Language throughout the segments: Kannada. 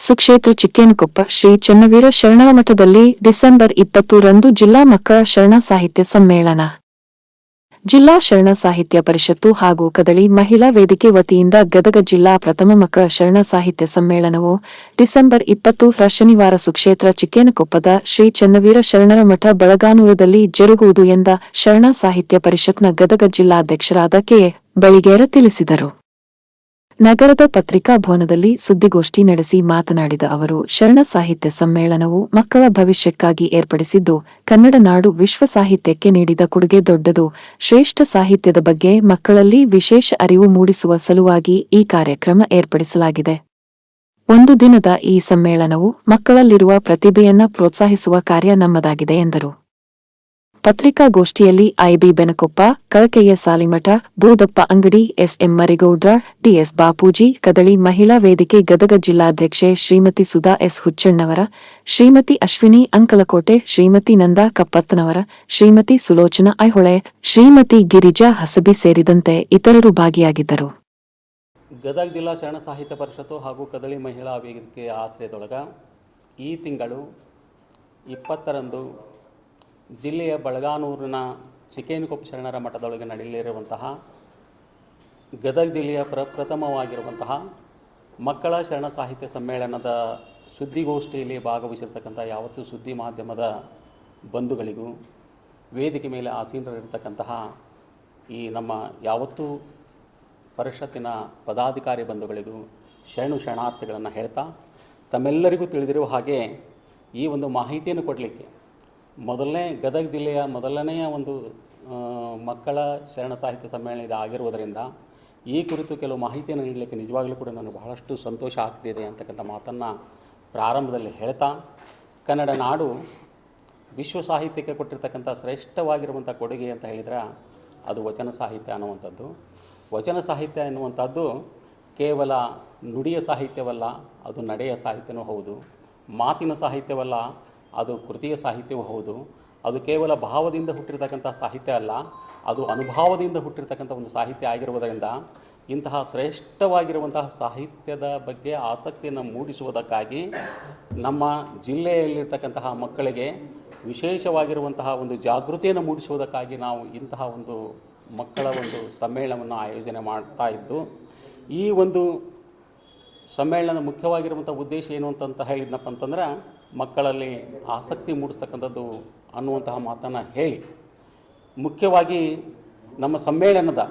ಸುಕ್ಷೇತ್ರ ಚಿಕ್ಕೇನಕೊಪ್ಪ ಶ್ರೀ ಚನ್ನವೀರ ಶರಣರ ಮಠದಲ್ಲಿ ಡಿಸೆಂಬರ್ 20 ರಂದು ಜಿಲ್ಲಾ ಮಕ್ಕಳ ಶರಣ ಸಾಹಿತ್ಯ ಸಮ್ಮೇಳನ. ಜಿಲ್ಲಾ ಶರಣ ಸಾಹಿತ್ಯ ಪರಿಷತ್ತು ಹಾಗೂ ಕದಳಿ ಮಹಿಳಾ ವೇದಿಕೆ ವತಿಯಿಂದ ಗದಗ ಜಿಲ್ಲಾ ಪ್ರಥಮ ಮಕ್ಕಳ ಶರಣ ಸಾಹಿತ್ಯ ಸಮ್ಮೇಳನವು ಡಿಸೆಂಬರ್ 20 ಶನಿವಾರ ಸುಕ್ಷೇತ್ರ ಚಿಕ್ಕೇನಕೊಪ್ಪದ ಶ್ರೀ ಚನ್ನವೀರ ಶರಣರ ಮಠ ಬಳಗಾನೂರದಲ್ಲಿ ಜರುಗುವುದು ಎಂದ ಶರಣ ಸಾಹಿತ್ಯ ಪರಿಷತ್ನ ಗದಗ ಜಿಲ್ಲಾಧ್ಯಕ್ಷರಾದ ಕೆ. ಬಳಿಗೇರ ತಿಳಿಸಿದರು. ನಗರದ ಪತ್ರಿಕಾ ಭವನದಲ್ಲಿ ಸುದ್ದಿಗೋಷ್ಠಿ ನಡೆಸಿ ಮಾತನಾಡಿದ ಅವರು, ಶರಣ ಸಾಹಿತ್ಯ ಸಮ್ಮೇಳನವು ಮಕ್ಕಳ ಭವಿಷ್ಯಕ್ಕಾಗಿ ಏರ್ಪಡಿಸಿದ್ದು, ಕನ್ನಡ ನಾಡು ವಿಶ್ವ ಸಾಹಿತ್ಯಕ್ಕೆ ನೀಡಿದ ಕೊಡುಗೆ ದೊಡ್ಡದು. ಶ್ರೇಷ್ಠ ಸಾಹಿತ್ಯದ ಬಗ್ಗೆ ಮಕ್ಕಳಲ್ಲಿ ವಿಶೇಷ ಅರಿವು ಮೂಡಿಸುವ ಸಲುವಾಗಿ ಈ ಕಾರ್ಯಕ್ರಮ ಏರ್ಪಡಿಸಲಾಗಿದೆ. ಒಂದು ದಿನದ ಈ ಸಮ್ಮೇಳನವು ಮಕ್ಕಳಲ್ಲಿರುವ ಪ್ರತಿಭೆಯನ್ನ ಪ್ರೋತ್ಸಾಹಿಸುವ ಕಾರ್ಯ ನಮ್ಮದಾಗಿದೆ ಎಂದರು. ಪತ್ರಿಕಾಗೋಷ್ಠಿಯಲ್ಲಿ ಐಬಿ ಬೆನಕೊಪ್ಪ, ಕಳಕೆಯ ಸಾಲಿಮಠ, ಬೂದಪ್ಪ ಅಂಗಡಿ, ಎಸ್ಎಂ ಮರಿಗೌಡ್ರ, ಟಿಎಸ್ ಬಾಪೂಜಿ, ಕದಳಿ ಮಹಿಳಾ ವೇದಿಕೆ ಗದಗ ಜಿಲ್ಲಾಧ್ಯಕ್ಷೆ ಶ್ರೀಮತಿ ಸುಧಾ ಎಸ್ ಹುಚ್ಚಣ್ಣವರ, ಶ್ರೀಮತಿ ಅಶ್ವಿನಿ ಅಂಕಲಕೋಟೆ, ಶ್ರೀಮತಿ ನಂದಾ ಕಪ್ಪತ್ತನವರ, ಶ್ರೀಮತಿ ಸುಲೋಚನಾ ಐಹೊಳೆ, ಶ್ರೀಮತಿ ಗಿರಿಜಾ ಹಸಬಿ ಸೇರಿದಂತೆ ಇತರರು ಭಾಗಿಯಾಗಿದ್ದರು. ಗದಗ ಜಿಲ್ಲಾ ಶರಣ ಸಾಹಿತ್ಯ ಪರಿಷತ್ತು ಹಾಗೂ ಕದಳಿ ಮಹಿಳಾ ವೇದಿಕೆಯ ಆಶ್ರಯದೊಳಗ ಈ ತಿಂಗಳು 20ರಂದು ಜಿಲ್ಲೆಯ ಬಳಗಾನೂರಿನ ಚಿಕ್ಕೇನಕೊಪ್ಪ ಶರಣರ ಮಠದೊಳಗೆ ನಡೆಯಲಿರುವಂತಹ ಗದಗ ಜಿಲ್ಲೆಯ ಪ್ರಪ್ರಥಮವಾಗಿರುವಂತಹ ಮಕ್ಕಳ ಶರಣ ಸಾಹಿತ್ಯ ಸಮ್ಮೇಳನದ ಸುದ್ದಿಗೋಷ್ಠಿಯಲ್ಲಿ ಭಾಗವಹಿಸಿರ್ತಕ್ಕಂಥ ಯಾವತ್ತೂ ಸುದ್ದಿ ಮಾಧ್ಯಮದ ಬಂಧುಗಳಿಗೂ ವೇದಿಕೆ ಮೇಲೆ ಆಸೀನರಿರ್ತಕ್ಕಂತಹ ಈ ನಮ್ಮ ಯಾವತ್ತೂ ಪರಿಷತ್ತಿನ ಪದಾಧಿಕಾರಿ ಬಂಧುಗಳಿಗೂ ಶರಣಾರ್ಥಿಗಳನ್ನು ಹೇಳ್ತಾ, ತಮ್ಮೆಲ್ಲರಿಗೂ ತಿಳಿದಿರುವ ಹಾಗೆ ಈ ಒಂದು ಮಾಹಿತಿಯನ್ನು ಕೊಡಲಿಕ್ಕೆ ಗದಗ ಜಿಲ್ಲೆಯ ಮೊದಲನೆಯ ಒಂದು ಮಕ್ಕಳ ಶರಣ ಸಾಹಿತ್ಯ ಸಮ್ಮೇಳನ ಇದು ಆಗಿರುವುದರಿಂದ ಈ ಕುರಿತು ಕೆಲವು ಮಾಹಿತಿಯನ್ನು ನೀಡಲಿಕ್ಕೆ ನಿಜವಾಗಲೂ ಕೂಡ ನನಗೆ ಬಹಳಷ್ಟು ಸಂತೋಷ ಆಗ್ತಿದೆ ಅಂತಕ್ಕಂಥ ಮಾತನ್ನು ಪ್ರಾರಂಭದಲ್ಲಿ ಹೇಳ್ತಾ, ಕನ್ನಡ ನಾಡು ವಿಶ್ವ ಸಾಹಿತ್ಯಕ್ಕೆ ಕೊಟ್ಟಿರ್ತಕ್ಕಂಥ ಶ್ರೇಷ್ಠವಾಗಿರುವಂಥ ಕೊಡುಗೆ ಅಂತ ಹೇಳಿದರೆ ಅದು ವಚನ ಸಾಹಿತ್ಯ ಅನ್ನುವಂಥದ್ದು. ವಚನ ಸಾಹಿತ್ಯ ಎನ್ನುವಂಥದ್ದು ಕೇವಲ ನುಡಿಯ ಸಾಹಿತ್ಯವಲ್ಲ, ಅದು ನಡೆಯ ಸಾಹಿತ್ಯವೂ ಹೌದು. ಮಾತಿನ ಸಾಹಿತ್ಯವಲ್ಲ, ಅದು ಕೃತಿಯ ಸಾಹಿತ್ಯವೂ ಹೌದು. ಅದು ಕೇವಲ ಭಾವದಿಂದ ಹುಟ್ಟಿರ್ತಕ್ಕಂಥ ಸಾಹಿತ್ಯ ಅಲ್ಲ, ಅದು ಅನುಭವದಿಂದ ಹುಟ್ಟಿರ್ತಕ್ಕಂಥ ಒಂದು ಸಾಹಿತ್ಯ ಆಗಿರುವುದರಿಂದ ಇಂತಹ ಶ್ರೇಷ್ಠವಾಗಿರುವಂತಹ ಸಾಹಿತ್ಯದ ಬಗ್ಗೆ ಆಸಕ್ತಿಯನ್ನು ಮೂಡಿಸುವುದಕ್ಕಾಗಿ ನಮ್ಮ ಜಿಲ್ಲೆಯಲ್ಲಿರ್ತಕ್ಕಂತಹ ಮಕ್ಕಳಿಗೆ ವಿಶೇಷವಾಗಿರುವಂತಹ ಒಂದು ಜಾಗೃತಿಯನ್ನು ಮೂಡಿಸುವುದಕ್ಕಾಗಿ ನಾವು ಇಂತಹ ಒಂದು ಮಕ್ಕಳ ಒಂದು ಸಮ್ಮೇಳನವನ್ನು ಆಯೋಜನೆ ಮಾಡ್ತಾ ಇದ್ದು, ಈ ಒಂದು ಸಮ್ಮೇಳನದ ಮುಖ್ಯವಾಗಿರುವಂಥ ಉದ್ದೇಶ ಏನು ಅಂತ ಹೇಳಿದ್ನಪ್ಪ ಅಂತಂದ್ರೆ ಮಕ್ಕಳಲ್ಲಿ ಆಸಕ್ತಿ ಮೂಡಿಸ್ತಕ್ಕಂಥದ್ದು ಅನ್ನುವಂತಹ ಮಾತನ್ನು ಹೇಳಿ, ಮುಖ್ಯವಾಗಿ ನಮ್ಮ ಸಮ್ಮೇಳನದ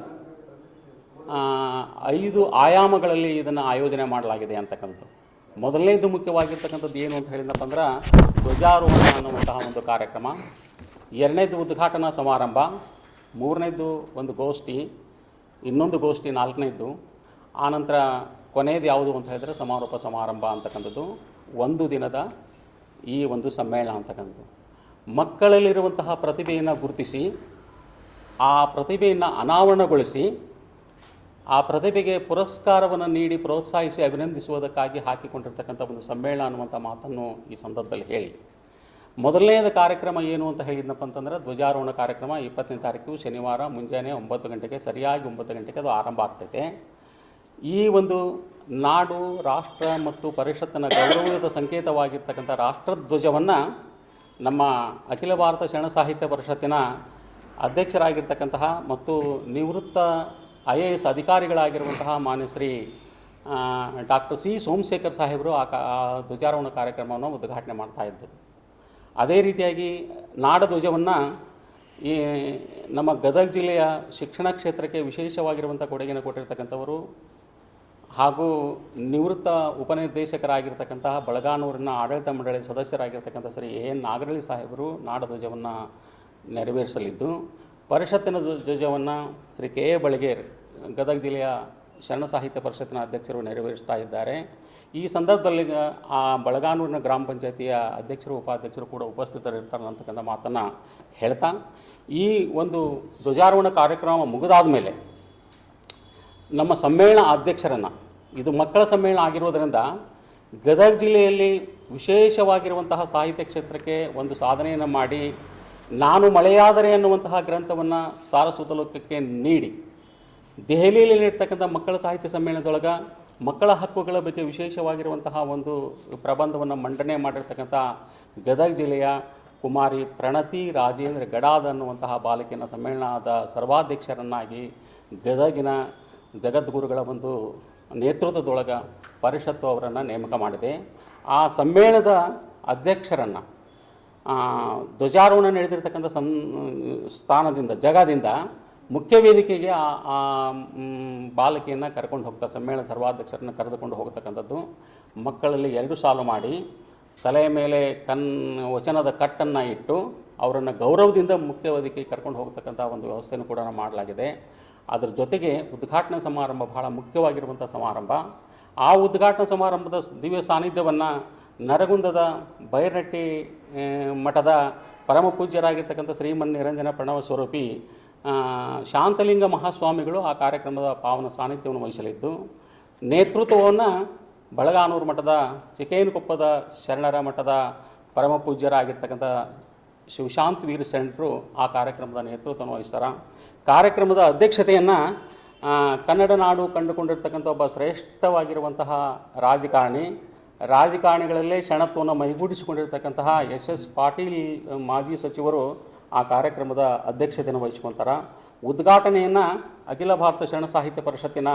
5 ಆಯಾಮಗಳಲ್ಲಿ ಇದನ್ನು ಆಯೋಜನೆ ಮಾಡಲಾಗಿದೆ ಅಂತಕ್ಕಂಥದ್ದು. ಮೊದಲನೇದು ಮುಖ್ಯವಾಗಿರ್ತಕ್ಕಂಥದ್ದು ಏನು ಅಂತ ಹೇಳಿದ್ನಪ್ಪ ಅಂದ್ರೆ ಧ್ವಜಾರೋಹಣ ಅನ್ನುವಂತಹ ಒಂದು ಕಾರ್ಯಕ್ರಮ, 2ನೇದು ಉದ್ಘಾಟನಾ ಸಮಾರಂಭ, 3ನೇದು ಒಂದು ಗೋಷ್ಠಿ, ಇನ್ನೊಂದು ಗೋಷ್ಠಿ 4ನೇದು, ಆನಂತರ ಕೊನೆಯದು ಯಾವುದು ಅಂತ ಹೇಳಿದ್ರೆ ಸಮಾರೋಪ ಸಮಾರಂಭ ಅಂತಕ್ಕಂಥದ್ದು. ಒಂದು ದಿನದ ಈ ಒಂದು ಸಮ್ಮೇಳನ ಅಂತಕ್ಕಂಥದ್ದು ಮಕ್ಕಳಲ್ಲಿರುವಂತಹ ಪ್ರತಿಭೆಯನ್ನು ಗುರುತಿಸಿ, ಆ ಪ್ರತಿಭೆಯನ್ನು ಅನಾವರಣಗೊಳಿಸಿ, ಆ ಪ್ರತಿಭೆಗೆ ಪುರಸ್ಕಾರವನ್ನು ನೀಡಿ ಪ್ರೋತ್ಸಾಹಿಸಿ ಅಭಿನಂದಿಸುವುದಕ್ಕಾಗಿ ಹಾಕಿಕೊಂಡಿರ್ತಕ್ಕಂಥ ಒಂದು ಸಮ್ಮೇಳನ ಅನ್ನುವಂಥ ಮಾತನ್ನು ಈ ಸಂದರ್ಭದಲ್ಲಿ ಹೇಳಿ, ಮೊದಲನೇದ ಕಾರ್ಯಕ್ರಮ ಏನು ಅಂತ ಹೇಳಿದ್ನಪ್ಪ ಅಂತಂದರೆ ಧ್ವಜಾರೋಹಣ ಕಾರ್ಯಕ್ರಮ 20ನೇ ತಾರೀಕು ಶನಿವಾರ ಮುಂಜಾನೆ 9 ಗಂಟೆಗೆ, ಸರಿಯಾಗಿ 9 ಗಂಟೆಗೆ ಅದು ಆರಂಭ ಆಗ್ತೈತೆ. ಈ ಒಂದು ನಾಡು, ರಾಷ್ಟ್ರ ಮತ್ತು ಪರಿಷತ್ತಿನ ಗೌರವದ ಸಂಕೇತವಾಗಿರ್ತಕ್ಕಂಥ ರಾಷ್ಟ್ರಧ್ವಜವನ್ನು ನಮ್ಮ ಅಖಿಲ ಭಾರತ ಶರಣ ಸಾಹಿತ್ಯ ಪರಿಷತ್ತಿನ ಅಧ್ಯಕ್ಷರಾಗಿರ್ತಕ್ಕಂತಹ ಮತ್ತು ನಿವೃತ್ತ IAS ಅಧಿಕಾರಿಗಳಾಗಿರುವಂತಹ ಮಾನ್ಯ ಶ್ರೀ ಡಾಕ್ಟರ್ ಸಿ ಸೋಮಶೇಖರ್ ಸಾಹೇಬರು ಆ ಧ್ವಜಾರೋಹಣ ಕಾರ್ಯಕ್ರಮವನ್ನು ಉದ್ಘಾಟನೆ ಮಾಡ್ತಾಯಿದ್ದರು. ಅದೇ ರೀತಿಯಾಗಿ ನಾಡಧ್ವಜವನ್ನು ಈ ನಮ್ಮ ಗದಗ ಜಿಲ್ಲೆಯ ಶಿಕ್ಷಣ ಕ್ಷೇತ್ರಕ್ಕೆ ವಿಶೇಷವಾಗಿರುವಂಥ ಕೊಡುಗೆಯನ್ನು ಕೊಟ್ಟಿರ್ತಕ್ಕಂಥವರು ಹಾಗೂ ನಿವೃತ್ತ ಉಪನಿರ್ದೇಶಕರಾಗಿರ್ತಕ್ಕಂತಹ ಬಳಗಾನೂರಿನ ಆಡಳಿತ ಮಂಡಳಿ ಸದಸ್ಯರಾಗಿರ್ತಕ್ಕಂಥ ಶ್ರೀ AN ನಾಗರಳ್ಳಿ ಸಾಹೇಬರು ನಾಡಧ್ವಜವನ್ನು ನೆರವೇರಿಸಲಿದ್ದು, ಪರಿಷತ್ತಿನ ಧ್ವಜವನ್ನು ಶ್ರೀ KA ಬಳಿಗೇರ್ ಗದಗ ಜಿಲ್ಲೆಯ ಶರಣ ಸಾಹಿತ್ಯ ಪರಿಷತ್ತಿನ ಅಧ್ಯಕ್ಷರು ನೆರವೇರಿಸ್ತಾ ಇದ್ದಾರೆ. ಈ ಸಂದರ್ಭದಲ್ಲಿ ಆ ಬಳಗಾನೂರಿನ ಗ್ರಾಮ ಪಂಚಾಯತಿಯ ಅಧ್ಯಕ್ಷರು ಉಪಾಧ್ಯಕ್ಷರು ಕೂಡ ಉಪಸ್ಥಿತರಿರ್ತಾರೆ ಅಂತಕ್ಕಂಥ ಮಾತನ್ನು ಹೇಳ್ತಾ, ಈ ಒಂದು ಧ್ವಜಾರೋಹಣ ಕಾರ್ಯಕ್ರಮ ಮುಗಿದಾದ ಮೇಲೆ ನಮ್ಮ ಸಮ್ಮೇಳನ ಅಧ್ಯಕ್ಷರನ್ನು, ಇದು ಮಕ್ಕಳ ಸಮ್ಮೇಳನ ಆಗಿರೋದರಿಂದ ಗದಗ ಜಿಲ್ಲೆಯಲ್ಲಿ ವಿಶೇಷವಾಗಿರುವಂತಹ ಸಾಹಿತ್ಯ ಕ್ಷೇತ್ರಕ್ಕೆ ಒಂದು ಸಾಧನೆಯನ್ನು ಮಾಡಿ, ನಾನು ಮಳೆಯಾದರೆ ಅನ್ನುವಂತಹ ಗ್ರಂಥವನ್ನು ಸಾರಸ್ವತ ಲೋಕಕ್ಕೆ ನೀಡಿ ದೆಹಲಿಯಲ್ಲಿ ಇರ್ತಕ್ಕಂಥ ಮಕ್ಕಳ ಸಾಹಿತ್ಯ ಸಮ್ಮೇಳನದೊಳಗೆ ಮಕ್ಕಳ ಹಕ್ಕುಗಳ ಬಗ್ಗೆ ವಿಶೇಷವಾಗಿರುವಂತಹ ಒಂದು ಪ್ರಬಂಧವನ್ನು ಮಂಡನೆ ಮಾಡಿರ್ತಕ್ಕಂಥ ಗದಗ ಜಿಲ್ಲೆಯ ಕುಮಾರಿ ಪ್ರಣತಿ ರಾಜೇಂದ್ರ ಗಡಾದ್ ಅನ್ನುವಂತಹ ಬಾಲಕಿಯನ್ನು ಸಮ್ಮೇಳನದ ಸರ್ವಾಧ್ಯಕ್ಷರನ್ನಾಗಿ ಗದಗಿನ ಜಗದ್ಗುರುಗಳ ಒಂದು ನೇತೃತ್ವದೊಳಗೆ ಪರಿಷತ್ತು ಅವರನ್ನು ನೇಮಕ ಮಾಡಿದೆ. ಆ ಸಮ್ಮೇಳನದ ಅಧ್ಯಕ್ಷರನ್ನು ಧ್ವಜಾರೋಹಣ ನಡೆದಿರ್ತಕ್ಕಂಥ ಸ್ಥಾನದಿಂದ ಜಾಗದಿಂದ ಮುಖ್ಯ ವೇದಿಕೆಗೆ ಆ ಬಾಲಕಿಯನ್ನು ಕರ್ಕೊಂಡು ಹೋಗ್ತಾರೆ. ಸಮ್ಮೇಳನ ಸರ್ವಾಧ್ಯಕ್ಷರನ್ನು ಕರೆದುಕೊಂಡು ಹೋಗ್ತಕ್ಕಂಥದ್ದು. ಮಕ್ಕಳಲ್ಲಿ 2 ಸಾಲು ಮಾಡಿ ತಲೆಯ ಮೇಲೆ ವಚನದ ಕಟ್ಟನ್ನು ಇಟ್ಟು ಅವರನ್ನು ಗೌರವದಿಂದ ಮುಖ್ಯ ವೇದಿಕೆಗೆ ಕರ್ಕೊಂಡು ಹೋಗ್ತಕ್ಕಂಥ ಒಂದು ವ್ಯವಸ್ಥೆಯನ್ನು ಕೂಡ ಮಾಡಲಾಗಿದೆ. ಅದರ ಜೊತೆಗೆ ಉದ್ಘಾಟನಾ ಸಮಾರಂಭ ಬಹಳ ಮುಖ್ಯವಾಗಿರುವಂಥ ಸಮಾರಂಭ. ಆ ಉದ್ಘಾಟನಾ ಸಮಾರಂಭದ ದಿವ್ಯ ಸಾನ್ನಿಧ್ಯವನ್ನು ನರಗುಂದದ ಬೈರಟ್ಟಿ ಮಠದ ಪರಮ ಪೂಜ್ಯರಾಗಿರ್ತಕ್ಕಂಥ ಶ್ರೀಮನ್ ನಿರಂಜನ ಪ್ರಣವ ಸ್ವರೂಪಿ ಶಾಂತಲಿಂಗ ಮಹಾಸ್ವಾಮಿಗಳು ಆ ಕಾರ್ಯಕ್ರಮದ ಪಾವನ ಸಾನ್ನಿಧ್ಯವನ್ನು ವಹಿಸಲಿದ್ದು, ನೇತೃತ್ವವನ್ನು ಬಳಗಾನೂರು ಮಠದ ಚಿಕ್ಕೇನಕೊಪ್ಪದ ಶರಣರ ಮಠದ ಪರಮ ಪೂಜ್ಯರಾಗಿರ್ತಕ್ಕಂಥ ಶಿವಶಾಂತ್ ವೀರ ಶರಣರು ಆ ಕಾರ್ಯಕ್ರಮದ ನೇತೃತ್ವವನ್ನು ವಹಿಸ್ತಾರೆ. ಕಾರ್ಯಕ್ರಮದ ಅಧ್ಯಕ್ಷತೆಯನ್ನು ಕನ್ನಡ ನಾಡು ಕಂಡುಕೊಂಡಿರ್ತಕ್ಕಂಥ ಒಬ್ಬ ಶ್ರೇಷ್ಠವಾಗಿರುವಂತಹ ರಾಜಕಾರಣಿಗಳಲ್ಲೇ ಶರಣತ್ವವನ್ನು ಮೈಗೂಡಿಸಿಕೊಂಡಿರ್ತಕ್ಕಂತಹ SS ಪಾಟೀಲ್ ಮಾಜಿ ಸಚಿವರು ಆ ಕಾರ್ಯಕ್ರಮದ ಅಧ್ಯಕ್ಷತೆಯನ್ನು ವಹಿಸ್ಕೊಳ್ತಾರೆ. ಉದ್ಘಾಟನೆಯನ್ನು ಅಖಿಲ ಭಾರತ ಶರಣ ಸಾಹಿತ್ಯ ಪರಿಷತ್ತಿನ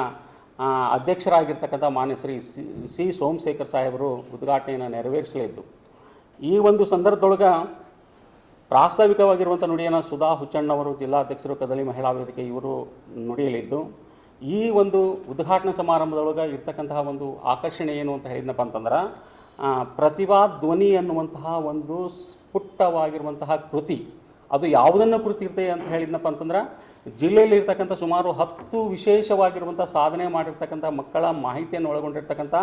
ಅಧ್ಯಕ್ಷರಾಗಿರ್ತಕ್ಕಂಥ ಮಾನ್ಯ ಶ್ರೀ ಸಿ ಸೋಮಶೇಖರ್ ಸಾಹೇಬರು ಉದ್ಘಾಟನೆಯನ್ನು ನೆರವೇರಿಸಲಿದ್ದು, ಈ ಒಂದು ಸಂದರ್ಭದೊಳಗೆ ಪ್ರಾಸ್ತಾವಿಕವಾಗಿರುವಂಥ ನುಡಿಯನ್ನು ಸುಧಾ ಹುಚ್ಚಣ್ಣವರು ಜಿಲ್ಲಾಧ್ಯಕ್ಷರು ಕದಳಿ ಮಹಿಳಾ ವೇದಿಕೆ ಇವರು ನುಡಿಯಲಿದ್ದು, ಈ ಒಂದು ಉದ್ಘಾಟನಾ ಸಮಾರಂಭದೊಳಗೆ ಇರ್ತಕ್ಕಂತಹ ಒಂದು ಆಕರ್ಷಣೆ ಏನು ಅಂತ ಹೇಳಿದ್ನಪ್ಪ ಅಂತಂದ್ರೆ, ಪ್ರತಿಭಾ ಧ್ವನಿ ಅನ್ನುವಂತಹ ಒಂದು ಸ್ಫುಟವಾಗಿರುವಂತಹ ಕೃತಿ. ಅದು ಯಾವುದನ್ನು ಕೃತಿ ಇರ್ತದೆ ಅಂತ ಹೇಳಿದ್ನಪ್ಪ ಅಂತಂದ್ರೆ, ಜಿಲ್ಲೆಯಲ್ಲಿ ಇರ್ತಕ್ಕಂಥ ಸುಮಾರು 10 ವಿಶೇಷವಾಗಿರುವಂಥ ಸಾಧನೆ ಮಾಡಿರ್ತಕ್ಕಂಥ ಮಕ್ಕಳ ಮಾಹಿತಿಯನ್ನು ಒಳಗೊಂಡಿರ್ತಕ್ಕಂಥ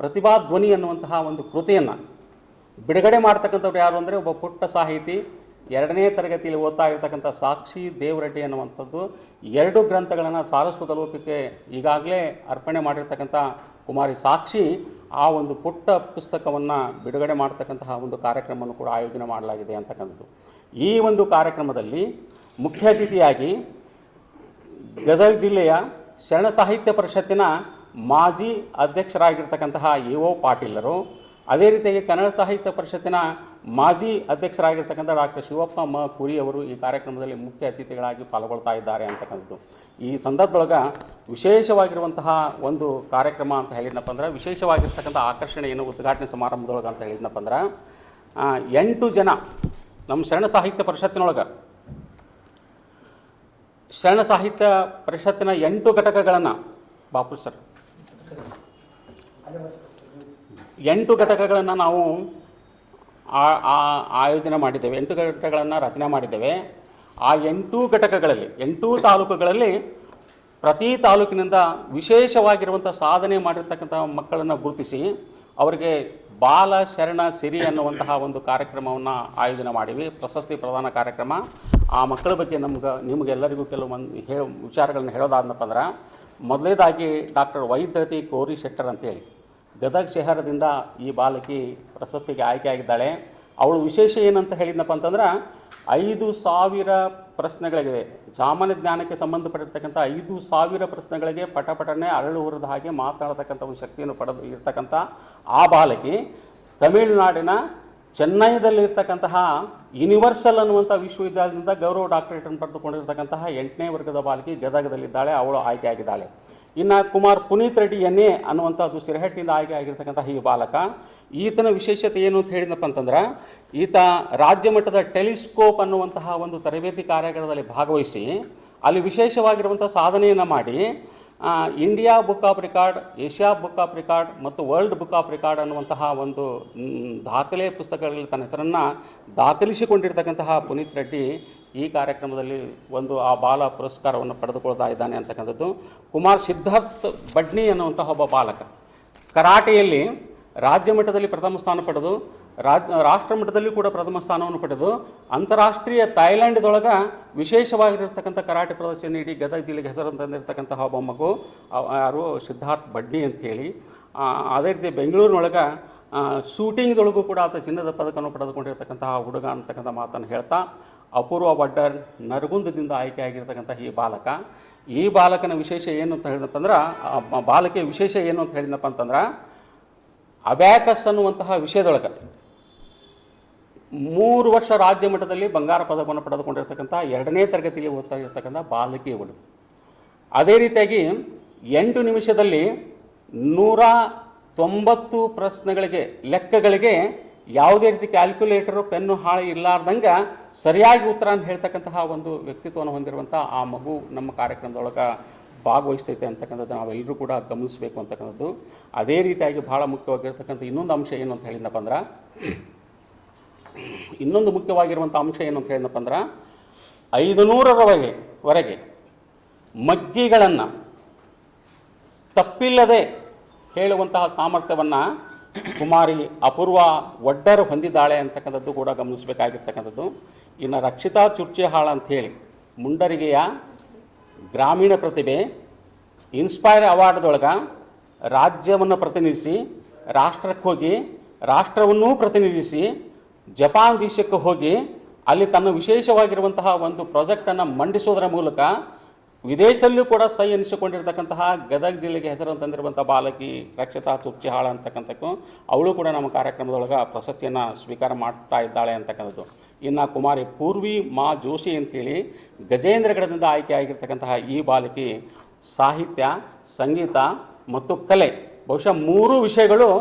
ಪ್ರತಿಭಾ ಧ್ವನಿ ಅನ್ನುವಂತಹ ಒಂದು ಕೃತಿಯನ್ನು ಬಿಡುಗಡೆ ಮಾಡ್ತಕ್ಕಂಥವ್ರು ಯಾರು ಅಂದರೆ, ಒಬ್ಬ ಪುಟ್ಟ ಸಾಹಿತಿ 2ನೇ ತರಗತಿಯಲ್ಲಿ ಓದ್ತಾ ಇರ್ತಕ್ಕಂಥ ಸಾಕ್ಷಿ ದೇವರೆಡ್ಡಿ ಅನ್ನುವಂಥದ್ದು 2 ಗ್ರಂಥಗಳನ್ನು ಸಾರಸ್ವತ ಲೋಕಕ್ಕೆ ಈಗಾಗಲೇ ಅರ್ಪಣೆ ಮಾಡಿರ್ತಕ್ಕಂಥ ಕುಮಾರಿ ಸಾಕ್ಷಿ ಆ ಒಂದು ಪುಟ್ಟ ಪುಸ್ತಕವನ್ನು ಬಿಡುಗಡೆ ಮಾಡ್ತಕ್ಕಂತಹ ಒಂದು ಕಾರ್ಯಕ್ರಮವನ್ನು ಕೂಡ ಆಯೋಜನೆ ಮಾಡಲಾಗಿದೆ ಅಂತಕ್ಕಂಥದ್ದು. ಈ ಒಂದು ಕಾರ್ಯಕ್ರಮದಲ್ಲಿ ಮುಖ್ಯ ಅತಿಥಿಯಾಗಿ ಗದಗ ಜಿಲ್ಲೆಯ ಶರಣ ಸಾಹಿತ್ಯ ಪರಿಷತ್ತಿನ ಮಾಜಿ ಅಧ್ಯಕ್ಷರಾಗಿರ್ತಕ್ಕಂತಹ EO ಪಾಟೀಲರು, ಅದೇ ರೀತಿಯಾಗಿ ಕನ್ನಡ ಸಾಹಿತ್ಯ ಪರಿಷತ್ತಿನ ಮಾಜಿ ಅಧ್ಯಕ್ಷರಾಗಿರ್ತಕ್ಕಂಥ ಡಾಕ್ಟರ್ ಶಿವಪ್ಪ ಮ ಕುರಿ ಅವರು ಈ ಕಾರ್ಯಕ್ರಮದಲ್ಲಿ ಮುಖ್ಯ ಅತಿಥಿಗಳಾಗಿ ಪಾಲ್ಗೊಳ್ತಾ ಇದ್ದಾರೆ ಅಂತಕ್ಕಂಥದ್ದು. ಈ ಸಂದರ್ಭದೊಳಗೆ ವಿಶೇಷವಾಗಿರುವಂತಹ ಒಂದು ಕಾರ್ಯಕ್ರಮ ಅಂತ ಹೇಳಿದ್ನಪ್ಪ ಅಂದ್ರೆ, ವಿಶೇಷವಾಗಿರ್ತಕ್ಕಂಥ ಆಕರ್ಷಣೆ ಏನು ಉದ್ಘಾಟನೆ ಸಮಾರಂಭದೊಳಗೆ ಅಂತ ಹೇಳಿದ್ನಪ್ಪ ಅಂದ್ರೆ, 8 ಜನ ನಮ್ಮ ಶರಣ ಸಾಹಿತ್ಯ ಪರಿಷತ್ತಿನೊಳಗೆ ಶರಣ ಸಾಹಿತ್ಯ ಪರಿಷತ್ತಿನ 8 ಘಟಕಗಳನ್ನು ಬಾಪು ಸರ್ 8 ಘಟಕಗಳನ್ನು ನಾವು ಆಯೋಜನೆ ಮಾಡಿದ್ದೇವೆ. 8 ಘಟಕಗಳನ್ನು ರಚನೆ ಮಾಡಿದ್ದೇವೆ. ಆ 8 ಘಟಕಗಳಲ್ಲಿ 8 ತಾಲೂಕುಗಳಲ್ಲಿ ಪ್ರತಿ ತಾಲೂಕಿನಿಂದ ವಿಶೇಷವಾಗಿರುವಂಥ ಸಾಧನೆ ಮಾಡಿರ್ತಕ್ಕಂಥ ಮಕ್ಕಳನ್ನು ಗುರುತಿಸಿ ಅವರಿಗೆ ಬಾಲ ಶರಣ ಸಿರಿ ಅನ್ನುವಂತಹ ಒಂದು ಕಾರ್ಯಕ್ರಮವನ್ನು ಆಯೋಜನೆ ಮಾಡಿವಿ. ಪ್ರಶಸ್ತಿ ಪ್ರದಾನ ಕಾರ್ಯಕ್ರಮ. ಆ ಮಕ್ಕಳ ಬಗ್ಗೆ ನಿಮಗೆಲ್ಲರಿಗೂ ಕೆಲವೊಂದು ವಿಚಾರಗಳನ್ನು ಹೇಳೋದಾದನಪ್ಪ ಅಂದ್ರೆ, ಮೊದಲನೇದಾಗಿ ಡಾಕ್ಟರ್ ವೈದ್ಯತಿ ಕೋರಿ ಶೆಟ್ಟರ್ ಅಂತೇಳಿ ಗದಗ ಶಹರದಿಂದ ಈ ಬಾಲಕಿ ಪ್ರಶಸ್ತಿಗೆ ಆಯ್ಕೆಯಾಗಿದ್ದಾಳೆ. ಅವಳು ವಿಶೇಷ ಏನಂತ ಹೇಳಿದ್ನಪ್ಪ ಅಂತಂದ್ರೆ, 5,000 ಪ್ರಶ್ನೆಗಳಿಗೆ ಸಾಮಾನ್ಯ ಜ್ಞಾನಕ್ಕೆ ಸಂಬಂಧಪಟ್ಟಿರ್ತಕ್ಕಂಥ 5,000 ಪ್ರಶ್ನೆಗಳಿಗೆ ಪಟಪಟನೆ ಅರಳು ಹೊರದ ಹಾಗೆ ಮಾತನಾಡತಕ್ಕಂಥ ಒಂದು ಶಕ್ತಿಯನ್ನು ಪಡೆದು ಇರ್ತಕ್ಕಂಥ ಆ ಬಾಲಕಿ ತಮಿಳುನಾಡಿನ ಚೆನ್ನೈದಲ್ಲಿರ್ತಕ್ಕಂತಹ ಯೂನಿವರ್ಸಲ್ ಅನ್ನುವಂಥ ವಿಶ್ವವಿದ್ಯಾಲಯದಿಂದ ಗೌರವ ಡಾಕ್ಟರೇಟನ್ನು ಪಡೆದುಕೊಂಡಿರ್ತಕ್ಕಂತಹ 8ನೇ ವರ್ಗದ ಬಾಲಕಿ ಗದಗದಲ್ಲಿದ್ದಾಳೆ. ಅವಳು ಆಯ್ಕೆಯಾಗಿದ್ದಾಳೆ. ಇನ್ನು ಕುಮಾರ್ ಪುನೀತ್ ರೆಡ್ಡಿ NA ಅನ್ನುವಂಥದ್ದು ಸಿರಹಟ್ಟಿಯಿಂದ ಆಯ್ಕೆ ಆಗಿರ್ತಕ್ಕಂಥ ಈ ಬಾಲಕ. ಈತನ ವಿಶೇಷತೆ ಏನು ಅಂತ ಹೇಳಿದಪ್ಪ ಅಂತಂದ್ರೆ, ಈತ ರಾಜ್ಯ ಮಟ್ಟದ ಟೆಲಿಸ್ಕೋಪ್ ಅನ್ನುವಂತಹ ಒಂದು ತರಬೇತಿ ಕಾರ್ಯಾಗಾರದಲ್ಲಿ ಭಾಗವಹಿಸಿ ಅಲ್ಲಿ ವಿಶೇಷವಾಗಿರುವಂಥ ಸಾಧನೆಯನ್ನು ಮಾಡಿ India book of record, Asia book of record ಮತ್ತು ವರ್ಲ್ಡ್ ಬುಕ್ ಆಫ್ ರೆಕಾರ್ಡ್ ಅನ್ನುವಂತಹ ಒಂದು ದಾಖಲೆ ಪುಸ್ತಕಗಳಲ್ಲಿ ತನ್ನ ಹೆಸರನ್ನು ದಾಖಲಿಸಿಕೊಂಡಿರ್ತಕ್ಕಂತಹ ಪುನೀತ್ ರೆಡ್ಡಿ ಈ ಕಾರ್ಯಕ್ರಮದಲ್ಲಿ ಒಂದು ಆ ಬಾಲ ಪುರಸ್ಕಾರವನ್ನು ಪಡೆದುಕೊಳ್ತಾ ಇದ್ದಾನೆ ಅಂತಕ್ಕಂಥದ್ದು. ಕುಮಾರ್ ಸಿದ್ಧಾರ್ಥ್ ಬಡ್ನಿ ಅನ್ನುವಂತಹ ಒಬ್ಬ ಬಾಲಕ ಕರಾಟೆಯಲ್ಲಿ ರಾಜ್ಯ ಮಟ್ಟದಲ್ಲಿ ಪ್ರಥಮ ಸ್ಥಾನ ಪಡೆದು ರಾಷ್ಟ್ರ ಮಟ್ಟದಲ್ಲಿ ಕೂಡ ಪ್ರಥಮ ಸ್ಥಾನವನ್ನು ಪಡೆದು ಅಂತಾರಾಷ್ಟ್ರೀಯ ಥೈಲ್ಯಾಂಡ್ದೊಳಗೆ ವಿಶೇಷವಾಗಿರ್ತಕ್ಕಂಥ ಕರಾಟೆ ಪ್ರದರ್ಶನ ನೀಡಿ ಗದಗ ಜಿಲ್ಲೆಗೆ ಹೆಸರು ತಂದಿರತಕ್ಕಂತಹ ಒಬ್ಬ ಮಗು ಯಾರು ಸಿದ್ಧಾರ್ಥ್ ಬಡ್ನಿ ಅಂಥೇಳಿ. ಅದೇ ರೀತಿ ಬೆಂಗಳೂರಿನೊಳಗೆ ಶೂಟಿಂಗ್ದೊಳಗೂ ಕೂಡ ಆತ ಚಿನ್ನದ ಪದಕವನ್ನು ಪಡೆದುಕೊಂಡಿರ್ತಕ್ಕಂತಹ ಹುಡುಗ ಅಂತಕ್ಕಂಥ ಮಾತನ್ನು ಹೇಳ್ತಾ, ಅಪೂರ್ವ ವಡ್ಡರ್ ನರಗುಂದದಿಂದ ಆಯ್ಕೆಯಾಗಿರ್ತಕ್ಕಂಥ ಈ ಬಾಲಕ ಈ ಬಾಲಕನ ವಿಶೇಷ ಏನು ಅಂತ ಹೇಳಿದಪ್ಪ ಅಂದ್ರೆ, ಬಾಲಕಿಯ ವಿಶೇಷ ಏನು ಅಂತ ಹೇಳಿದಪ್ಪ ಅಂತಂದ್ರೆ, ಅಬ್ಯಾಕಸ್ ಅನ್ನುವಂತಹ ವಿಷಯದೊಳಗೆ 3 ವರ್ಷ ರಾಜ್ಯ ಮಟ್ಟದಲ್ಲಿ ಬಂಗಾರ ಪದಕವನ್ನು ಪಡೆದುಕೊಂಡಿರ್ತಕ್ಕಂಥ 2ನೇ ತರಗತಿಯಲ್ಲಿ ಓದ್ತಾ ಇರ್ತಕ್ಕಂಥ ಬಾಲಕಿಯಗಳು. ಅದೇ ರೀತಿಯಾಗಿ 8 ನಿಮಿಷದಲ್ಲಿ 190 ಪ್ರಶ್ನೆಗಳಿಗೆ, ಲೆಕ್ಕಗಳಿಗೆ ಯಾವುದೇ ರೀತಿ ಕ್ಯಾಲ್ಕುಲೇಟರು, ಪೆನ್ನು ಹಾಳೆ ಇರಲಾರ್ದಂಗೆ ಸರಿಯಾಗಿ ಉತ್ತರ ಹೇಳ್ತಕ್ಕಂತಹ ಒಂದು ವ್ಯಕ್ತಿತ್ವವನ್ನು ಹೊಂದಿರುವಂಥ ಆ ಮಗು ನಮ್ಮ ಕಾರ್ಯಕ್ರಮದೊಳಗೆ ಭಾಗವಹಿಸ್ತೈತೆ ಅಂತಕ್ಕಂಥದ್ದು ನಾವೆಲ್ಲರೂ ಕೂಡ ಗಮನಿಸಬೇಕು ಅಂತಕ್ಕಂಥದ್ದು. ಅದೇ ರೀತಿಯಾಗಿ ಭಾಳ ಮುಖ್ಯವಾಗಿರ್ತಕ್ಕಂಥ ಇನ್ನೊಂದು ಅಂಶ ಏನು ಅಂತ ಹೇಳಿದಪ್ಪ ಅಂದ್ರೆ, ಇನ್ನೊಂದು ಮುಖ್ಯವಾಗಿರುವಂಥ ಅಂಶ ಏನು ಅಂತ ಹೇಳಿದಪ್ಪ ಅಂದ್ರೆ, 500ರವರೆಗೆ ಮಗ್ಗಿಗಳನ್ನು ತಪ್ಪಿಲ್ಲದೆ ಹೇಳುವಂತಹ ಸಾಮರ್ಥ್ಯವನ್ನು ಕುಮಾರಿ ಅಪೂರ್ವ ಒಡ್ಡರ್ ಹೊಂದಿದ್ದಾಳೆ ಅಂತಕ್ಕಂಥದ್ದು ಕೂಡ ಗಮನಿಸಬೇಕಾಗಿರ್ತಕ್ಕಂಥದ್ದು. ಇನ್ನು ರಕ್ಷಿತಾ ಚುರ್ಚಿಹಾಳ ಅಂಥೇಳಿ ಮುಂಡರಿಗೆಯ ಗ್ರಾಮೀಣ ಪ್ರತಿಭೆ ಇನ್ಸ್ಪೈರ್ ಅವಾರ್ಡ್ದೊಳಗೆ ರಾಜ್ಯವನ್ನು ಪ್ರತಿನಿಧಿಸಿ ರಾಷ್ಟ್ರಕ್ಕೆ ಹೋಗಿ, ರಾಷ್ಟ್ರವನ್ನೂ ಪ್ರತಿನಿಧಿಸಿ ಜಪಾನ್ ದೇಶಕ್ಕೆ ಹೋಗಿ ಅಲ್ಲಿ ತನ್ನ ವಿಶೇಷವಾಗಿರುವಂತಹ ಒಂದು ಪ್ರಾಜೆಕ್ಟನ್ನು ಮಂಡಿಸೋದರ ಮೂಲಕ ವಿದೇಶದಲ್ಲೂ ಕೂಡ ಸೈ ಎನಿಸಿಕೊಂಡಿರ್ತಕ್ಕಂತಹ ಗದಗ ಜಿಲ್ಲೆಗೆ ಹೆಸರು ತಂದಿರುವಂಥ ಬಾಲಕಿ ರಕ್ಷಿತಾ ಚುರ್ಚಿಹಾಳ ಅಂತಕ್ಕಂಥದ್ದು, ಅವಳು ಕೂಡ ನಮ್ಮ ಕಾರ್ಯಕ್ರಮದೊಳಗೆ ಪ್ರಶಸ್ತಿಯನ್ನು ಸ್ವೀಕಾರ ಮಾಡ್ತಾ ಇದ್ದಾಳೆ ಅಂತಕ್ಕಂಥದ್ದು. ಇನ್ನು ಕುಮಾರಿ ಪೂರ್ವಿ ಮಾ ಜೋಶಿ ಅಂಥೇಳಿ ಗಜೇಂದ್ರಗಢದಿಂದ ಆಯ್ಕೆಯಾಗಿರ್ತಕ್ಕಂತಹ ಈ ಬಾಲಕಿ ಸಾಹಿತ್ಯ, ಸಂಗೀತ ಮತ್ತು ಕಲೆ, ಬಹುಶಃ 3 ವಿಷಯಗಳು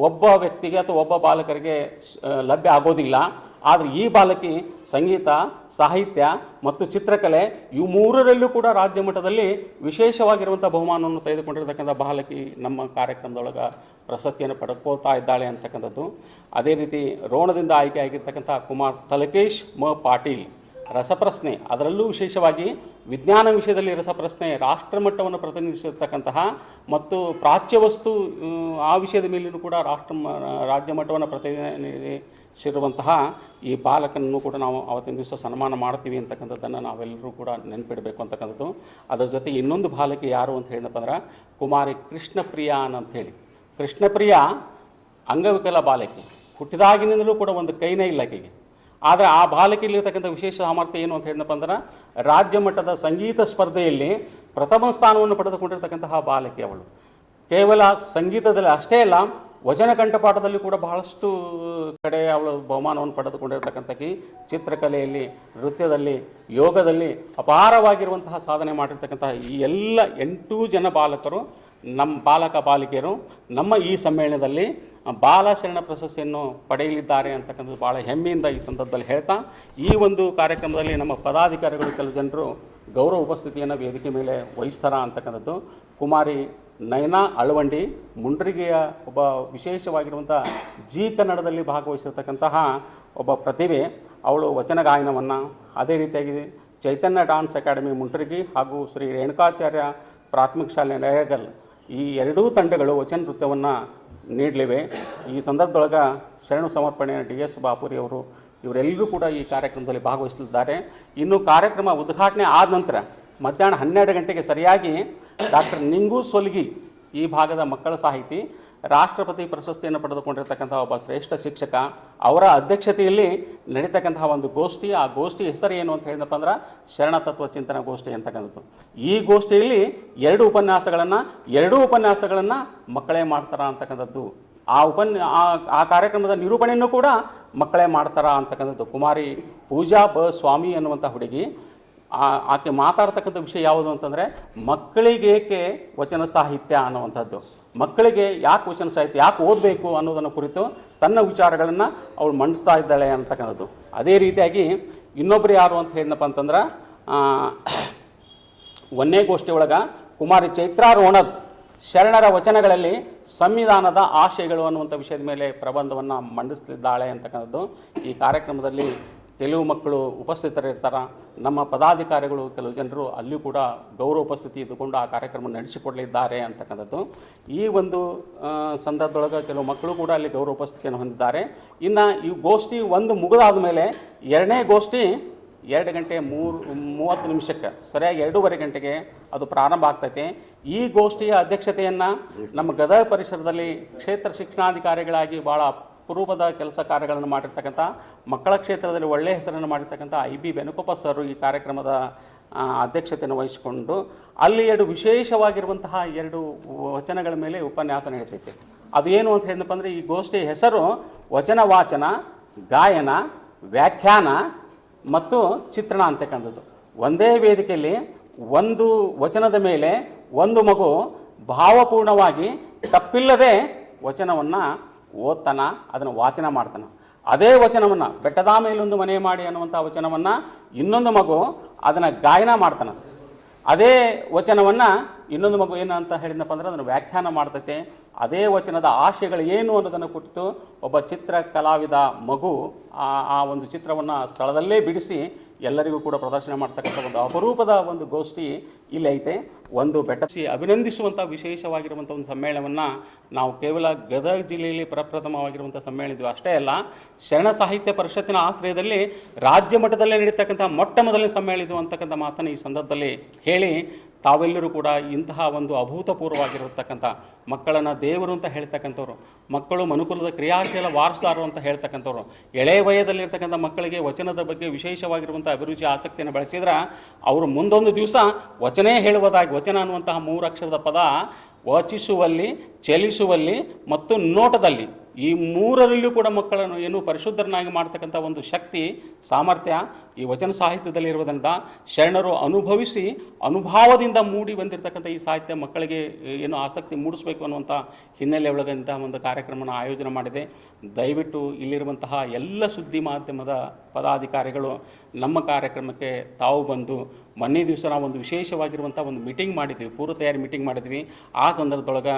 ಒಬ್ಬ ವ್ಯಕ್ತಿಗೆ ಅಥವಾ ಒಬ್ಬ ಬಾಲಕರಿಗೆ ಲಭ್ಯ ಆಗೋದಿಲ್ಲ. ಆದರೆ ಈ ಬಾಲಕಿ ಸಂಗೀತ, ಸಾಹಿತ್ಯ ಮತ್ತು ಚಿತ್ರಕಲೆ ಇವು 3ರಲ್ಲೂ ಕೂಡ ರಾಜ್ಯ ಮಟ್ಟದಲ್ಲಿ ವಿಶೇಷವಾಗಿರುವಂಥ ಬಹುಮಾನವನ್ನು ತೆಗೆದುಕೊಂಡಿರ್ತಕ್ಕಂಥ ಬಾಲಕಿ ನಮ್ಮ ಕಾರ್ಯಕ್ರಮದೊಳಗೆ ಪ್ರಶಸ್ತಿಯನ್ನು ಪಡ್ಕೊಳ್ತಾ ಇದ್ದಾಳೆ ಅಂತಕ್ಕಂಥದ್ದು. ಅದೇ ರೀತಿ ರೋಣದಿಂದ ಆಯ್ಕೆಯಾಗಿರ್ತಕ್ಕಂಥ ಕುಮಾರ್ ತಲಕೇಶ್ ಮ ಪಾಟೀಲ್ ರಸಪ್ರಶ್ನೆ, ಅದರಲ್ಲೂ ವಿಶೇಷವಾಗಿ ವಿಜ್ಞಾನ ವಿಷಯದಲ್ಲಿ ರಸಪ್ರಶ್ನೆ ರಾಷ್ಟ್ರಮಟ್ಟವನ್ನು ಪ್ರತಿನಿಧಿಸಿರ್ತಕ್ಕಂತಹ ಮತ್ತು ಪ್ರಾಚ್ಯವಸ್ತು ಆ ವಿಷಯದ ಮೇಲೂ ಕೂಡ ರಾಜ್ಯ ಮಟ್ಟವನ್ನು ಪ್ರತಿನಿಧಿಸಿರುವಂತಹ ಈ ಬಾಲಕನನ್ನು ಕೂಡ ನಾವು ಅವತ್ತಿನ ದಿವಸ ಸನ್ಮಾನ ಮಾಡ್ತೀವಿ ಅಂತಕ್ಕಂಥದ್ದನ್ನು ನಾವೆಲ್ಲರೂ ಕೂಡ ನೆನಪಿಡಬೇಕು ಅಂತಕ್ಕಂಥದ್ದು. ಅದರ ಜೊತೆ ಇನ್ನೊಂದು ಬಾಲಕಿ ಯಾರು ಅಂತ ಹೇಳಿದಪ್ಪ ಅಂದ್ರೆ, ಕುಮಾರಿ ಕೃಷ್ಣಪ್ರಿಯಾ ಅಂಥೇಳಿ. ಕೃಷ್ಣಪ್ರಿಯಾ ಅಂಗವಿಕಲ ಬಾಲಕಿ, ಹುಟ್ಟಿದಾಗಿನಿಂದಲೂ ಕೂಡ ಒಂದು ಕೈನೇ ಇಲ್ಲ ಆಕೆಗೆ. ಆದರೆ ಆ ಬಾಲಕಿಯಲ್ಲಿರ್ತಕ್ಕಂಥ ವಿಶೇಷ ಸಾಮರ್ಥ್ಯ ಏನು ಅಂತ ಹೇಳಿದಪ್ಪ ಅಂದ್ರೆ, ರಾಜ್ಯ ಮಟ್ಟದ ಸಂಗೀತ ಸ್ಪರ್ಧೆಯಲ್ಲಿ ಪ್ರಥಮ ಸ್ಥಾನವನ್ನು ಪಡೆದುಕೊಂಡಿರ್ತಕ್ಕಂತಹ ಬಾಲಕಿ ಅವಳು. ಕೇವಲ ಸಂಗೀತದಲ್ಲಿ ಅಷ್ಟೇ ಅಲ್ಲ, ವಚನ ಕಂಠಪಾಠದಲ್ಲಿ ಕೂಡ ಬಹಳಷ್ಟು ಕಡೆ ಅವಳು ಬಹುಮಾನವನ್ನು ಪಡೆದುಕೊಂಡಿರ್ತಕ್ಕಂಥಕ್ಕೆ. ಚಿತ್ರಕಲೆಯಲ್ಲಿ, ನೃತ್ಯದಲ್ಲಿ, ಯೋಗದಲ್ಲಿ ಅಪಾರವಾಗಿರುವಂತಹ ಸಾಧನೆ ಮಾಡಿರ್ತಕ್ಕಂತಹ ಈ ಎಲ್ಲ 8 ಜನ ಬಾಲಕರು, ನಮ್ಮ ಬಾಲಕಿಯರು ನಮ್ಮ ಈ ಸಮ್ಮೇಳನದಲ್ಲಿ ಬಾಲಶರಣ ಪ್ರಶಸ್ತಿಯನ್ನು ಪಡೆಯಲಿದ್ದಾರೆ ಅಂತಕ್ಕಂಥದ್ದು ಭಾಳ ಹೆಮ್ಮೆಯಿಂದ ಈ ಸಂದರ್ಭದಲ್ಲಿ ಹೇಳ್ತಾ, ಈ ಒಂದು ಕಾರ್ಯಕ್ರಮದಲ್ಲಿ ನಮ್ಮ ಪದಾಧಿಕಾರಿಗಳು ಕೆಲವು ಜನರು ಗೌರವ ಉಪಸ್ಥಿತಿಯನ್ನು ವೇದಿಕೆ ಮೇಲೆ ವಹಿಸ್ತಾರ ಅಂತಕ್ಕಂಥದ್ದು. ಕುಮಾರಿ ನಯನಾ ಅಳವಂಡಿ ಮುಂಡ್ರಿಗೆಯ ಒಬ್ಬ ವಿಶೇಷವಾಗಿರುವಂಥ ಜಿ ಕನ್ನಡದಲ್ಲಿ ಭಾಗವಹಿಸಿರ್ತಕ್ಕಂತಹ ಒಬ್ಬ ಪ್ರತಿಭೆ. ಅವಳು ವಚನ ಗಾಯನವನ್ನು, ಅದೇ ರೀತಿಯಾಗಿ ಚೈತನ್ಯ ಡಾನ್ಸ್ ಅಕಾಡೆಮಿ ಮುಂಡ್ರಿಗಿ ಹಾಗೂ ಶ್ರೀ ರೇಣುಕಾಚಾರ್ಯ ಪ್ರಾಥಮಿಕ ಶಾಲೆ ನರೇಗಲ್, ಈ 2 ತಂಡಗಳು ವಚನ ನೃತ್ಯವನ್ನು ನೀಡಲಿವೆ. ಈ ಸಂದರ್ಭದೊಳಗೆ ಶರಣು ಸಮರ್ಪಣೆಯ DS ಬಾಪುರಿ ಅವರು ಇವರೆಲ್ಲರೂ ಕೂಡ ಈ ಕಾರ್ಯಕ್ರಮದಲ್ಲಿ ಭಾಗವಹಿಸಲಿದ್ದಾರೆ. ಇನ್ನು ಕಾರ್ಯಕ್ರಮ ಉದ್ಘಾಟನೆ ಆದ ನಂತರ ಮಧ್ಯಾಹ್ನ 12 ಗಂಟೆಗೆ ಸರಿಯಾಗಿ ಡಾಕ್ಟರ್ ನಿಂಗು ಸೊಲ್ಗಿ, ಈ ಭಾಗದ ಮಕ್ಕಳ ಸಾಹಿತಿ, ರಾಷ್ಟ್ರಪತಿ ಪ್ರಶಸ್ತಿಯನ್ನು ಪಡೆದುಕೊಂಡಿರ್ತಕ್ಕಂಥ ಒಬ್ಬ ಶ್ರೇಷ್ಠ ಶಿಕ್ಷಕ, ಅವರ ಅಧ್ಯಕ್ಷತೆಯಲ್ಲಿ ನಡೀತಕ್ಕಂತಹ ಒಂದು ಗೋಷ್ಠಿ. ಆ ಗೋಷ್ಠಿ ಹೆಸರು ಏನು ಅಂತ ಹೇಳಿದಪ್ಪ ಅಂದ್ರೆ, ಶರಣತತ್ವ ಚಿಂತನ ಗೋಷ್ಠಿ ಅಂತಕ್ಕಂಥದ್ದು. ಈ ಗೋಷ್ಠಿಯಲ್ಲಿ 2 ಉಪನ್ಯಾಸಗಳನ್ನು ಮಕ್ಕಳೇ ಮಾಡ್ತಾರ ಅಂತಕ್ಕಂಥದ್ದು. ಆ ಕಾರ್ಯಕ್ರಮದ ನಿರೂಪಣೆಯನ್ನು ಕೂಡ ಮಕ್ಕಳೇ ಮಾಡ್ತಾರ ಅಂತಕ್ಕಂಥದ್ದು. ಕುಮಾರಿ ಪೂಜಾ ಬ ಸ್ವಾಮಿ ಅನ್ನುವಂಥ ಹುಡುಗಿ, ಆಕೆ ಮಾತಾಡ್ತಕ್ಕಂಥ ವಿಷಯ ಯಾವುದು ಅಂತಂದರೆ, ಮಕ್ಕಳಿಗೇಕೆ ವಚನ ಸಾಹಿತ್ಯ ಅನ್ನುವಂಥದ್ದು, ಮಕ್ಕಳಿಗೆ ಯಾಕೆ ವಚನ ಸಾಹಿತ್ಯ ಯಾಕೆ ಓದಬೇಕು ಅನ್ನೋದನ್ನು ಕುರಿತು ತನ್ನ ವಿಚಾರಗಳನ್ನು ಅವಳು ಮಂಡಿಸ್ತಾ ಇದ್ದಾಳೆ ಅಂತಕ್ಕಂಥದ್ದು. ಅದೇ ರೀತಿಯಾಗಿ ಇನ್ನೊಬ್ಬರು ಯಾರು ಅಂತ ಹೇಳಿದಪ್ಪ ಅಂತಂದ್ರೆ, 1ನೇ ಗೋಷ್ಠಿ ಒಳಗೆ ಕುಮಾರಿ ಚೈತ್ರಾ ರೋಣದ್ ಶರಣರ ವಚನಗಳಲ್ಲಿ ಸಂವಿಧಾನದ ಆಶಯಗಳು ಅನ್ನುವಂಥ ವಿಷಯದ ಮೇಲೆ ಪ್ರಬಂಧವನ್ನು ಮಂಡಿಸಲಿದ್ದಾಳೆ ಅಂತಕ್ಕಂಥದ್ದು. ಈ ಕಾರ್ಯಕ್ರಮದಲ್ಲಿ ಕೆಲವು ಮಕ್ಕಳು ಉಪಸ್ಥಿತರಿರ್ತಾರೆ, ನಮ್ಮ ಪದಾಧಿಕಾರಿಗಳು ಕೆಲವು ಜನರು ಅಲ್ಲಿಯೂ ಕೂಡ ಗೌರವ ಉಪಸ್ಥಿತಿ ಇದ್ದುಕೊಂಡು ಆ ಕಾರ್ಯಕ್ರಮ ನಡೆಸಿಕೊಡಲಿದ್ದಾರೆ ಅಂತಕ್ಕಂಥದ್ದು. ಈ ಒಂದು ಸಂದರ್ಭದೊಳಗೆ ಕೆಲವು ಮಕ್ಕಳು ಕೂಡ ಅಲ್ಲಿ ಗೌರವ ಉಪಸ್ಥಿತಿಯನ್ನು ಹೊಂದಿದ್ದಾರೆ. ಇನ್ನು ಈ ಗೋಷ್ಠಿ ಒಂದು ಮುಗಿದಾದ ಮೇಲೆ 2ನೇ ಗೋಷ್ಠಿ 2 ಗಂಟೆ 30 ನಿಮಿಷಕ್ಕೆ ಸರಿಯಾಗಿ 2:30 ಗಂಟೆಗೆ ಅದು ಪ್ರಾರಂಭ ಆಗ್ತೈತೆ. ಈ ಗೋಷ್ಠಿಯ ಅಧ್ಯಕ್ಷತೆಯನ್ನು ನಮ್ಮ ಗದಗ ಪರಿಸರದಲ್ಲಿ ಕ್ಷೇತ್ರ ಶಿಕ್ಷಣಾಧಿಕಾರಿಗಳಾಗಿ ಭಾಳ ಅಪರೂಪದ ಕೆಲಸ ಕಾರ್ಯಗಳನ್ನು ಮಾಡಿರ್ತಕ್ಕಂಥ, ಮಕ್ಕಳ ಕ್ಷೇತ್ರದಲ್ಲಿ ಒಳ್ಳೆಯ ಹೆಸರನ್ನು ಮಾಡಿರ್ತಕ್ಕಂಥ IB ಬೆನಕೊಪ್ಪ ಸರ್ ಈ ಕಾರ್ಯಕ್ರಮದ ಅಧ್ಯಕ್ಷತೆಯನ್ನು ವಹಿಸಿಕೊಂಡು ಅಲ್ಲಿ ವಿಶೇಷವಾಗಿರುವಂತಹ 2 ವಚನಗಳ ಮೇಲೆ ಉಪನ್ಯಾಸ ನಡೀತೈತೆ. ಅದು ಏನು ಅಂತ ಹೇಳಿದಪ್ಪ ಅಂದರೆ, ಈ ಗೋಷ್ಠಿಯ ಹೆಸರು ವಚನ ವಾಚನ, ಗಾಯನ, ವ್ಯಾಖ್ಯಾನ ಮತ್ತು ಚಿತ್ರಣ ಅಂತಕ್ಕಂಥದ್ದು. ಒಂದೇ ವೇದಿಕೆಯಲ್ಲಿ ಒಂದು ವಚನದ ಮೇಲೆ ಒಂದು ಮಗು ಭಾವಪೂರ್ಣವಾಗಿ ತಪ್ಪಿಲ್ಲದೆ ವಚನವನ್ನು ಓದ್ತಾನ, ಅದನ್ನು ವಾಚನ ಮಾಡ್ತಾನೆ. ಅದೇ ವಚನವನ್ನು ಬೆಟ್ಟದ ಮೇಲೊಂದು ಮನೆ ಮಾಡಿ ಅನ್ನುವಂಥ ವಚನವನ್ನು ಇನ್ನೊಂದು ಮಗು ಅದನ್ನು ಗಾಯನ ಮಾಡ್ತಾನೆ. ಅದೇ ವಚನವನ್ನು ಇನ್ನೊಂದು ಮಗು ಏನು ಅಂತ ಹೇಳಿದಪ್ಪ ಅಂದರೆ ಅದನ್ನು ವ್ಯಾಖ್ಯಾನ ಮಾಡ್ತೈತೆ. ಅದೇ ವಚನದ ಆಶಯಗಳು ಏನು ಅನ್ನೋದನ್ನು ಕುರಿತು ಒಬ್ಬ ಚಿತ್ರ ಕಲಾವಿದ ಮಗು ಆ ಒಂದು ಚಿತ್ರವನ್ನು ಸ್ಥಳದಲ್ಲೇ ಬಿಡಿಸಿ ಎಲ್ಲರಿಗೂ ಕೂಡ ಪ್ರದರ್ಶನ ಮಾಡ್ತಕ್ಕಂಥ ಒಂದು ಅಪರೂಪದ ಒಂದು ಗೋಷ್ಠಿ ಇಲ್ಲಿ ಐತೆ. ಒಂದು ಬೆಟ್ಟಸಿ ಅಭಿನಂದಿಸುವಂಥ ವಿಶೇಷವಾಗಿರುವಂಥ ಒಂದು ಸಮ್ಮೇಳನವನ್ನು ನಾವು ಕೇವಲ ಗದಗ ಜಿಲ್ಲೆಯಲ್ಲಿ ಪ್ರಪ್ರಥಮವಾಗಿರುವಂಥ ಸಮ್ಮೇಳನ ಅಷ್ಟೇ ಅಲ್ಲ, ಶರಣ ಸಾಹಿತ್ಯ ಪರಿಷತ್ತಿನ ಆಶ್ರಯದಲ್ಲಿ ರಾಜ್ಯ ಮಟ್ಟದಲ್ಲೇ ನಡೀತಕ್ಕಂಥ ಮೊಟ್ಟ ಮೊದಲನೇ ಸಮ್ಮೇಳನ ಅಂತಕ್ಕಂಥ ಮಾತನ್ನು ಈ ಸಂದರ್ಭದಲ್ಲಿ ಹೇಳಿ, ತಾವೆಲ್ಲರೂ ಕೂಡ ಇಂತಹ ಒಂದು ಅಭೂತಪೂರ್ವವಾಗಿರತಕ್ಕಂಥ ಮಕ್ಕಳನ್ನು ದೇವರು ಅಂತ ಹೇಳ್ತಕ್ಕಂಥವ್ರು, ಮಕ್ಕಳು ಮನುಕುಲದ ಕ್ರಿಯಾಶೀಲ ವಾರಸುದಾರರು ಅಂತ ಹೇಳ್ತಕ್ಕಂಥವ್ರು, ಎಳೆ ವಯದಲ್ಲಿರ್ತಕ್ಕಂಥ ಮಕ್ಕಳಿಗೆ ವಚನದ ಬಗ್ಗೆ ವಿಶೇಷವಾಗಿರುವಂಥ ಅಭಿರುಚಿ ಆಸಕ್ತಿಯನ್ನು ಬೆಳೆಸಿದ್ರೆ ಅವರು ಮುಂದೊಂದು ದಿವಸ ವಚನೇ ಹೇಳುವುದಾಗಿ, ವಚನ ಅನ್ನುವಂತಹ 3 ಅಕ್ಷರದ ಪದ ವಾಚಿಸುವಲ್ಲಿ, ಚಲಿಸುವಲ್ಲಿ ಮತ್ತು ನೋಟದಲ್ಲಿ, ಈ 3ರಲ್ಲೂ ಕೂಡ ಮಕ್ಕಳನ್ನು ಏನು ಪರಿಶುದ್ಧರನ್ನಾಗಿ ಮಾಡ್ತಕ್ಕಂಥ ಒಂದು ಶಕ್ತಿ ಸಾಮರ್ಥ್ಯ ಈ ವಚನ ಸಾಹಿತ್ಯದಲ್ಲಿ ಇರುವುದರಿಂದ ಶರಣರು ಅನುಭವಿಸಿ ಅನುಭವದಿಂದ ಮೂಡಿ ಬಂದಿರತಕ್ಕಂಥ ಈ ಸಾಹಿತ್ಯ ಮಕ್ಕಳಿಗೆ ಏನು ಆಸಕ್ತಿ ಮೂಡಿಸಬೇಕು ಅನ್ನುವಂಥ ಹಿನ್ನೆಲೆ ಒಳಗಂಥ ಒಂದು ಕಾರ್ಯಕ್ರಮನ ಆಯೋಜನೆ ಮಾಡಿದೆ. ದಯವಿಟ್ಟು ಇಲ್ಲಿರುವಂತಹ ಎಲ್ಲ ಸುದ್ದಿ ಮಾಧ್ಯಮದ ಪದಾಧಿಕಾರಿಗಳು ನಮ್ಮ ಕಾರ್ಯಕ್ರಮಕ್ಕೆ ತಾವು ಬಂದು, ಮೊನ್ನೆ ದಿವಸ ನಾವು ಒಂದು ವಿಶೇಷವಾಗಿರುವಂಥ ಒಂದು ಮೀಟಿಂಗ್ ಮಾಡಿದ್ವಿ, ಪೂರ್ವ ತಯಾರಿ ಮೀಟಿಂಗ್ ಮಾಡಿದ್ವಿ. ಆ ಸಂದರ್ಭದೊಳಗೆ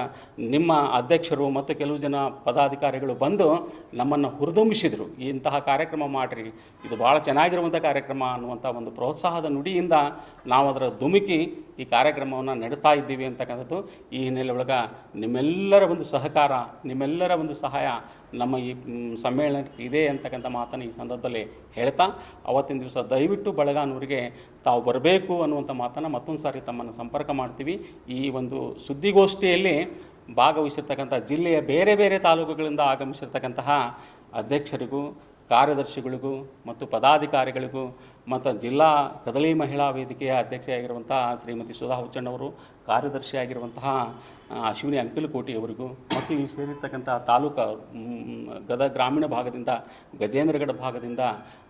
ನಿಮ್ಮ ಅಧ್ಯಕ್ಷರು ಮತ್ತು ಕೆಲವು ಜನ ಪದಾಧಿಕಾರಿಗಳು ಬಂದು ನಮ್ಮನ್ನು ಹುರಿದುಂಬಿಸಿದರು, ಇಂತಹ ಕಾರ್ಯಕ್ರಮ ಮಾಡಿರಿ, ಇದು ಭಾಳ ಚೆನ್ನಾಗಿರುವಂಥ ಕಾರ್ಯಕ್ರಮ ಅನ್ನುವಂಥ ಒಂದು ಪ್ರೋತ್ಸಾಹದ ನುಡಿಯಿಂದ ನಾವು ಅದರ ಧುಮುಕಿ ಈ ಕಾರ್ಯಕ್ರಮವನ್ನು ನಡೆಸ್ತಾ ಇದ್ದೀವಿ ಅಂತಕ್ಕಂಥದ್ದು. ಈ ಹಿನ್ನೆಲೆ ಒಳಗೆ ನಿಮ್ಮೆಲ್ಲರ ಒಂದು ಸಹಕಾರ, ನಿಮ್ಮೆಲ್ಲರ ಒಂದು ಸಹಾಯ ನಮ್ಮ ಈ ಸಮ್ಮೇಳನಕ್ಕೆ ಇದೆ ಅಂತಕ್ಕಂಥ ಮಾತನ್ನು ಈ ಸಂದರ್ಭದಲ್ಲಿ ಹೇಳ್ತಾ, ಅವತ್ತಿನ ದಿವಸ ದಯವಿಟ್ಟು ಬಳಗಾನೂರಿಗೆ ತಾವು ಬರಬೇಕು ಅನ್ನುವಂಥ ಮಾತನ್ನು ಮತ್ತೊಂದು ಸಾರಿ ತಮ್ಮನ್ನು ಸಂಪರ್ಕ ಮಾಡ್ತೀವಿ. ಈ ಒಂದು ಸುದ್ದಿಗೋಷ್ಠಿಯಲ್ಲಿ ಭಾಗವಹಿಸಿರ್ತಕ್ಕಂಥ ಜಿಲ್ಲೆಯ ಬೇರೆ ಬೇರೆ ತಾಲೂಕುಗಳಿಂದ ಆಗಮಿಸಿರ್ತಕ್ಕಂತಹ ಅಧ್ಯಕ್ಷರಿಗೂ, ಕಾರ್ಯದರ್ಶಿಗಳಿಗೂ ಮತ್ತು ಪದಾಧಿಕಾರಿಗಳಿಗೂ ಮತ್ತು ಜಿಲ್ಲಾ ಕದಳಿ ಮಹಿಳಾ ವೇದಿಕೆಯ ಅಧ್ಯಕ್ಷೆಯಾಗಿರುವಂಥ ಶ್ರೀಮತಿ ಸುಧಾ ಹುಚ್ಚಣ್ಣವರು, ಕಾರ್ಯದರ್ಶಿಯಾಗಿರುವಂತಹ ಅಶ್ವಿನಿ ಅಂಕಲಕೋಟಿ ಅವರಿಗೂ ಮತ್ತು ಈ ಸೇರಿರ್ತಕ್ಕಂಥ ತಾಲೂಕು ಗದಗ ಗ್ರಾಮೀಣ ಭಾಗದಿಂದ, ಗಜೇಂದ್ರಗಢ ಭಾಗದಿಂದ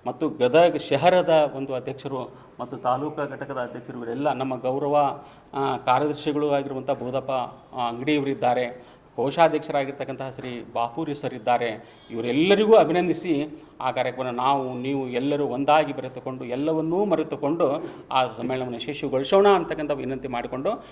ಮತ್ತು ಗದಗ ಶಹರದ ಒಂದು ಅಧ್ಯಕ್ಷರು ಮತ್ತು ತಾಲೂಕಾ ಘಟಕದ ಅಧ್ಯಕ್ಷರು ಇವರೆಲ್ಲ ನಮ್ಮ ಗೌರವ ಕಾರ್ಯದರ್ಶಿಗಳು ಆಗಿರುವಂಥ ಬೋಧಪ್ಪ ಅಂಗಡಿಯವರಿದ್ದಾರೆ, ಕೋಶಾಧ್ಯಕ್ಷರಾಗಿರ್ತಕ್ಕಂತಹ ಶ್ರೀ ಬಾಪೂರಿ ಸರ್ ಇದ್ದಾರೆ. ಇವರೆಲ್ಲರಿಗೂ ಅಭಿನಂದಿಸಿ ಆ ಕಾರ್ಯಕ್ರಮ ನೀವು ಎಲ್ಲರೂ ಒಂದಾಗಿ ಬೆರೆತುಕೊಂಡು ಎಲ್ಲವನ್ನೂ ಮರೆತುಕೊಂಡು ಆ ಸಮ್ಮೇಳನವನ್ನು ಯಶಸ್ವಿಗೊಳಿಸೋಣ ಅಂತಕ್ಕಂಥ ವಿನಂತಿ ಮಾಡಿಕೊಂಡು